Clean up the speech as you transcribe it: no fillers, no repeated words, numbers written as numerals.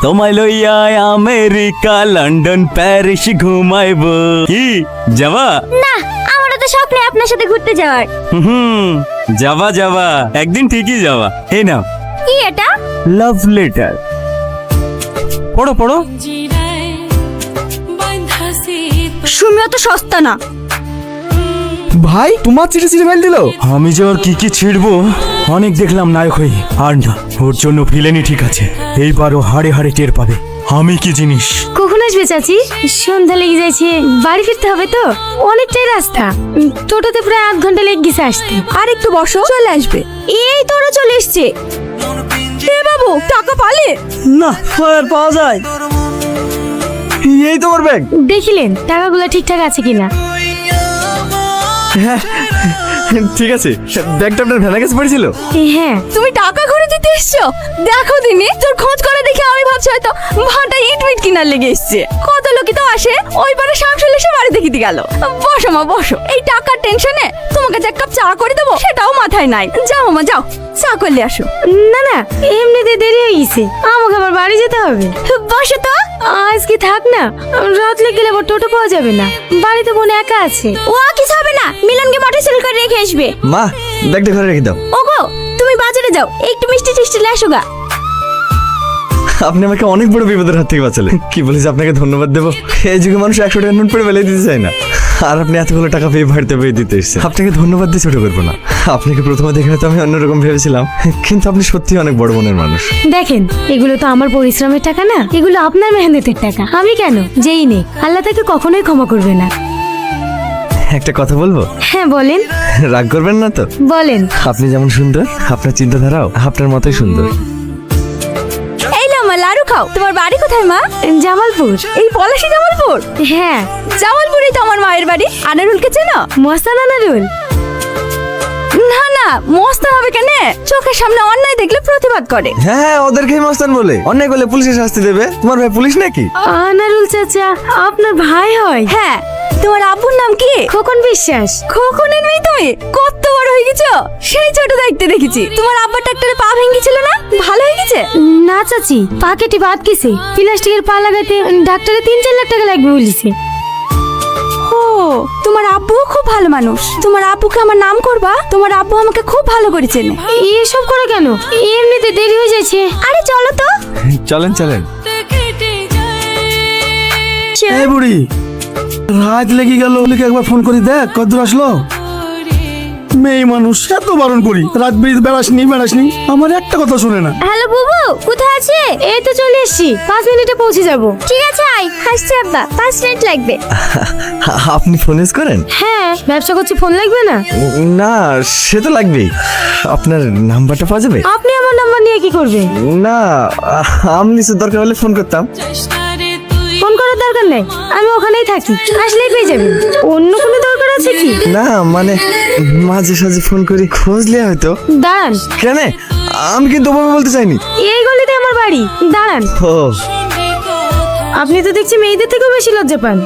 তোমায় লইয়া America London Paris ঘুমাইবো। কি যাবা? না, আমারও তো শখ নেই আপনার সাথে ঘুরতে যাওয়ার। যাবা যাবা, একদিন ঠিকই যাবা। এই নাও কি এটা? লাভ লেটার, পড়ো পড়ো। সুমিও তো সস্তা না। ভাই তোমার চিঠি চিঠি মেল দিল। আমি যে ওর কি ছিড়বো, অনেক দেখলাম নায়ক হই, আর না, ওর জন্য ভিলেনি ঠিক আছে। এইবারও হাড়ে হাড়ে টের পাবে আমি কি জিনিস। কখন আসবে চাচি? সন্ধ্যা লেগে যাচ্ছে, বাড়ি ফিরতে হবে তো, অনেকটাই রাস্তা। টোটোতে প্রায় 8 ঘন্টা লেগে গেছে আসতে। আর একটু বসো, চলে আসবে। এই তোরা চলে এসছে। এ বাবু, টাকা পালে? না আর পাওয়া যায়? এই তোমার ব্যাগ। দেখিলেন টাকাগুলো ঠিকঠাক আছে কিনা? হ্যাঁ ঠিক আছে, ব্যাগটা আপনার ভ্যানের কাছে পড়েছিল। হ্যাঁ। তুমি টাকা ঘুরে দিতে এসছো? দেখো দিনি, তোর খোঁজ করে দেখে আমি ভাবছি হয়তো ভাটা ইট মিট কিনার লেগে এসছে। কত লোকই তো আসে, ওই পারে শামসুল এসে বাড়ি দেখিতে গেল। বসো মা বসো, এই টাকার টেনশনে তোমাকে যে এক কাপ চা করে দেবো সেটাও মাথায় নাই। যাও মা যাও, চা করলে আসো। না না, এমনিতে দেরি হয়ে গেছে, আমাকে আবার বাড়ি যেতে হবে। বসো তো। আজকে থাক না, রাত লেগে গেলে আবার টোটো পাওয়া যাবে না, বাড়িতে বোন একা আছে। ও কিছু হবে না, মিলনকে মোটরসাইকেল করে রেখে আসবে। মা ব্যাগটা ঘরে রেখে দাও। ওগো, তুমি বাজারে যাও, একটু মিষ্টি টিষ্টি নিয়ে আসো গা। আপনি আমাকে অনেক বড় বিপদের হাত থেকে বাঁচালেন। কি বলেছি, আপনাকে ধন্যবাদ দেবো। এই যুগে মানুষ 100 টাকা নোট পড়ে বেলায় দিতে চায় না, আর আপনি এতগুলো টাকা পেয়ে বাড়িতে পেয়ে দিতে এসেছেন। আপনাকে ধন্যবাদ দিয়ে ছোট করবো না। আপনাকে প্রথমে দেখে হয়তো আমি অন্যরকম ভেবেছিলাম, কিন্তু আপনি সত্যি অনেক বড় মনের মানুষ। দেখেন, এগুলো তো আমার পরিশ্রমের টাকা না, এগুলো আপনার মেহনতের টাকা। আমি কেন, যেই নেই আল্লাহ তাকে কখনোই ক্ষমা করবে না। একটা কথা বলবো? হ্যাঁ বলেন। রাগ করবেন না তো? বলেন। আপনি যেমন সুন্দর, আপনার চিন্তাধারাও আপনার মতোই সুন্দর। এই নাও মা, লাড়ু খাও। তোমার বাড়ি কোথায় মা? জামালপুর। এই পলাশী জামালপুর? হ্যাঁ। জামালপুরেই তো আমার মায়ের বাড়ি। আনারুলকে চেনো? মস্তান আনারুল? না না, মস্ত হবে কেন? চোখের সামনে অন্যায় দেখলে প্রতিবাদ করে। হ্যাঁ, ওদেরকেই মস্তান বলে। অন্যায় করলে পুলিশের শাস্তি দেবে। তোমার ভাই পুলিশ নাকি? আনারুল চাচা আপনার ভাই হয়? হ্যাঁ। তোমার আব্বুর নাম কি? খোকন বিশ্বাস। খোকনের মেয়ে তুমি? কত বড় হয়ে গেছো, সেই ছোট দেখতে দেখেছি। তোমার আব্বার ট্রাক্টরে পা ভেঙেছিল না, ভালো হয়ে গেছে? না চাচি, পা কেটে বাদ গেছে, প্লাস্টিকের পা লাগাতে ডাক্তারে 3-4 লাখ টাকা লাগবে বলেছে। ও, তোমার আব্বু খুব ভালো মানুষ। তোমার আব্বুকে আমার নাম করবা, তোমার আব্বু আমাকে খুব ভালো করে চেনে। এসব করে কেন? এমনিতে দেরি হয়ে যাচ্ছে। আরে চলো তো। চলেন চলেন। এই বুড়ি, রাত লেগে গেল, লিখে একবার ফোন করি দেখ কতদূর আসলো। মেয়ে মানুষ, এত বারণ করি, রাত বেড়াসনি, আমার একটা কথা শুনে না। হ্যালো বুবু, কোথায় আছে? এই তো চলে এসছি, 5 মিনিটে পৌঁছে যাব। ঠিক আছে, আয়। হাসছে আব্বা, 5 মিনিট লাগবে। আপনি ফোন ইউজ করেন? হ্যাঁ, ব্যবসা করছি, ফোন লাগবে না? না, সে তো লাগবেই। আপনার নাম্বারটা পাওয়া যাবে? আপনি আমার নাম্বার নিয়ে কি করবেন? না, আমি কিছু দরকার হলে ফোন করতাম। ফোন করার দরকার নেই, আমি ওখানেই থাকি, আসলেই পেয়ে যাবেন। অন্য কোনো দরকার আছে কি? না মানে মাঝে সাঝে ফোন করি, খুঁজলে হয়তো। দাঁড়ান। কেন? আমি কিন্তু ওভাবে বলতে চাইনি। এই গলিতে আমার বাড়ি, দাঁড়ান। ও, আপনি তো দেখছি মেয়েদের থেকেও বেশি লজ্জা পান।